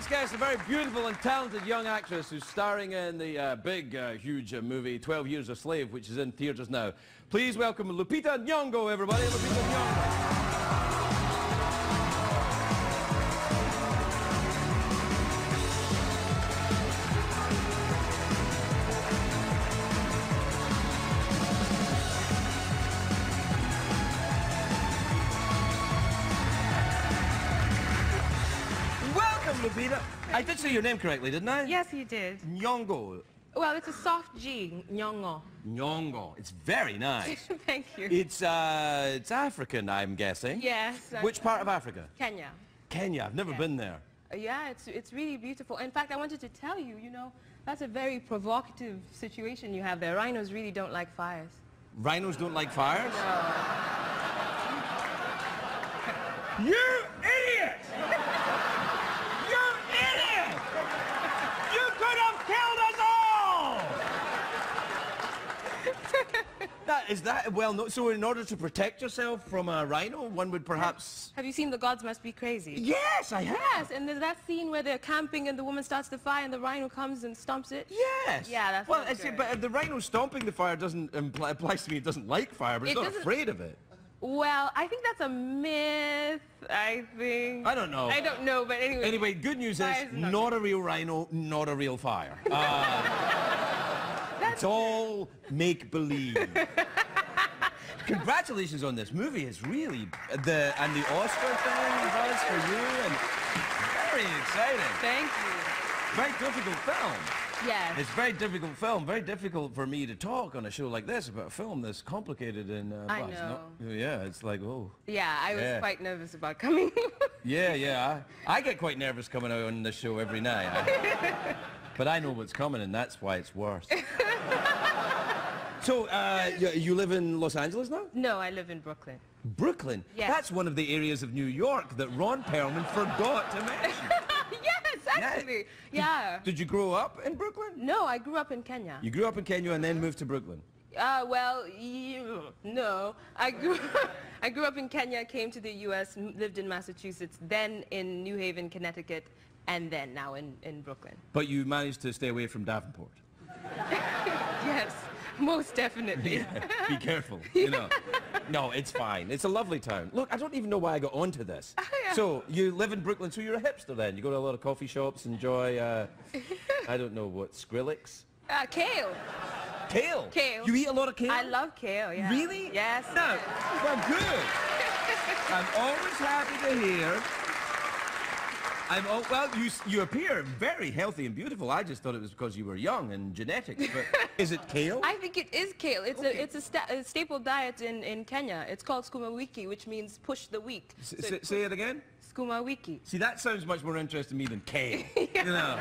guest, a very beautiful and talented young actress who's starring in the big, huge movie 12 Years a Slave, which is in theaters now. Please welcome Lupita Nyong'o, everybody. Lupita Nyong'o. Lupita, I did say your name correctly, didn't I? Yes, you did. Nyong'o. Well, it's a soft G, Nyong'o. Nyong'o. It's very nice. Thank you. It's African, I'm guessing. Yes. Which part of Africa? Kenya. Kenya. I've never been there. Yeah, it's really beautiful. In fact, I wanted to tell you, that's a very provocative situation you have there. Rhinos really don't like fires. Rhinos don't like fires? No. You idiot! Well, no, so in order to protect yourself from a rhino, one would perhaps... Have you seen The Gods Must Be Crazy? Yes, I have. Yes, and there's that scene where they're camping and the woman starts the fire and the rhino comes and stomps it. Yes. Yeah, that's well, but the rhino stomping the fire doesn't applies to me it doesn't like fire, but it's not afraid of it. Well, I think that's a myth, I think. I don't know. I don't know, but anyway. Anyway, good news is not a real rhino, not a real fire. It's all make-believe. Congratulations on this movie. It's really and the Oscar thing was for you, and very exciting. Thank you. Very difficult film. Yes. It's a very difficult film. Very difficult for me to talk on a show like this about a film this complicated and. I know. Yeah, it's like Yeah, I was quite nervous about coming. Yeah. I get quite nervous coming out on this show every night. But I know what's coming, and that's why it's worse. So, you live in Los Angeles now? No, I live in Brooklyn. Brooklyn? Yes. That's one of the areas of New York that Ron Perlman forgot to mention. Yes, actually. Yeah. Did you grow up in Brooklyn? No, I grew up in Kenya. You grew up in Kenya and then moved to Brooklyn? Well, no. I grew up in Kenya, came to the U.S., lived in Massachusetts, then in New Haven, Connecticut, and then now in Brooklyn. But you managed to stay away from Davenport? Yes, most definitely. Yeah, be careful, No, it's fine. It's a lovely town. Look, I don't even know why I got onto this. Yeah. So, you live in Brooklyn, so you're a hipster then? You go to a lot of coffee shops, enjoy, I don't know what, Skrillex? Kale. Kale? Kale. You eat a lot of kale? I love kale, yeah. Really? Yes. No. Well, good. I'm always happy to hear. Well, you appear very healthy and beautiful. I just thought it was because you were young and genetics, but is it kale? I think it is kale. It's a staple diet in Kenya. It's called skuma wiki, which means push the weak. Say it again? Skuma wiki. See, that sounds much more interesting to me than kale. Yeah.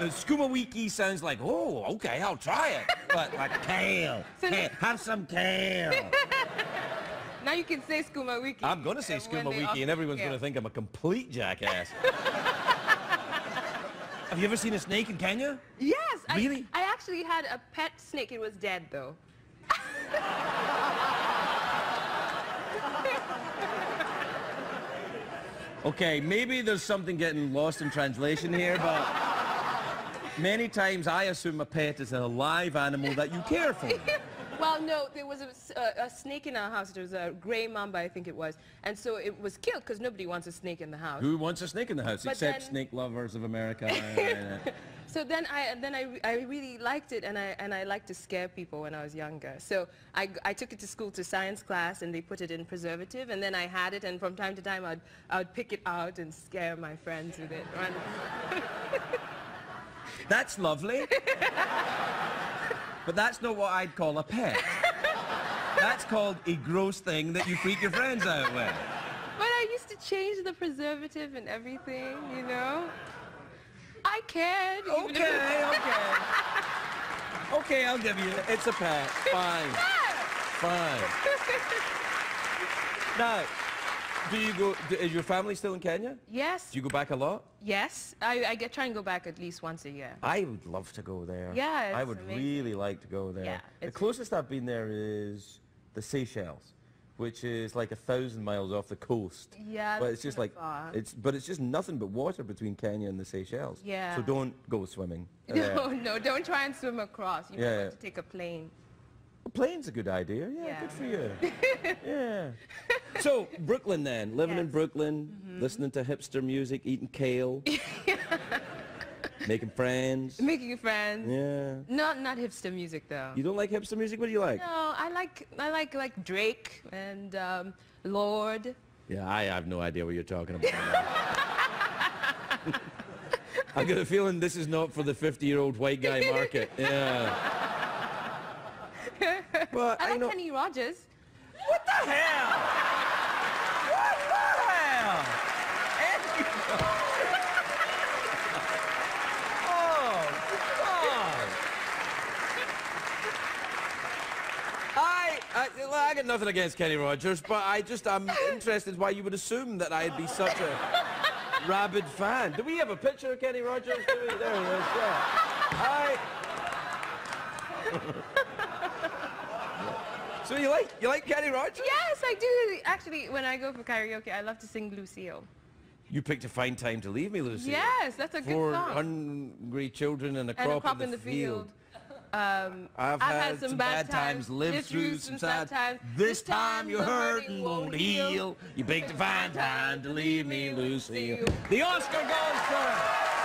Skuma wiki sounds like, oh, okay, I'll try it. But like kale, have some kale. Now you can say skuma wiki. I'm going to say skuma wiki, and everyone's going to think I'm a complete jackass. Have you ever seen a snake in Kenya? Yes. Really? I actually had a pet snake. It was dead, though. Okay, maybe there's something getting lost in translation here, but many times I assume a pet is a live animal that you care for. Well, no, there was a snake in our house. There was a gray mamba, I think it was. And so it was killed because nobody wants a snake in the house. Who wants a snake in the house except snake lovers of America? So then I really liked it, and I liked to scare people when I was younger. So I took it to school to science class, and they put it in preservative, and then I had it, and from time to time I'd pick it out and scare my friends with it. That's lovely. But that's not what I'd call a pet. That's called a gross thing that you freak your friends out with. But I used to change the preservative and everything, I cared. Okay. Okay, I'll give you it. It's a pet. Fine. Fine. Now, is your family still in Kenya? Yes. Do you go back a lot? Yes. I try and go back at least once a year. I would love to go there. Yeah, I would really like to go there. Yeah, the closest I've been there is the Seychelles. which is like 1,000 miles off the coast. Yeah, But it's just like, far. it's just nothing but water between Kenya and the Seychelles. Yeah. So don't go swimming. No, don't try and swim across. You Yeah. want to take a plane. A plane's a good idea. Yeah, Yeah. good for you. Yeah. So, Brooklyn then. Living in Yes. Brooklyn, listening to hipster music, eating kale. Making friends. Making friends. Yeah. Not hipster music though. You don't like hipster music? What do you like? No, I like Drake and Lord. Yeah, I have no idea what you're talking about. I got a feeling this is not for the 50-year-old white guy market. Yeah. But I like know, Kenny Rogers. what the hell? What the hell? Well, I got nothing against Kenny Rogers, but I'm interested why you would assume that I'd be such a rabid fan. Do we have a picture of Kenny Rogers? There he is, yeah. So you like Kenny Rogers? Yes, I do. Actually, when I go for karaoke, I love to sing Lucille. You picked a fine time to leave me, Lucy. Yes, that's a good For song. hungry children and a And crop, in the field. I've had some bad times, lived through some sad times. This time your hurting won't heal. You picked a fine time to leave me, Lucille. The Oscar goes to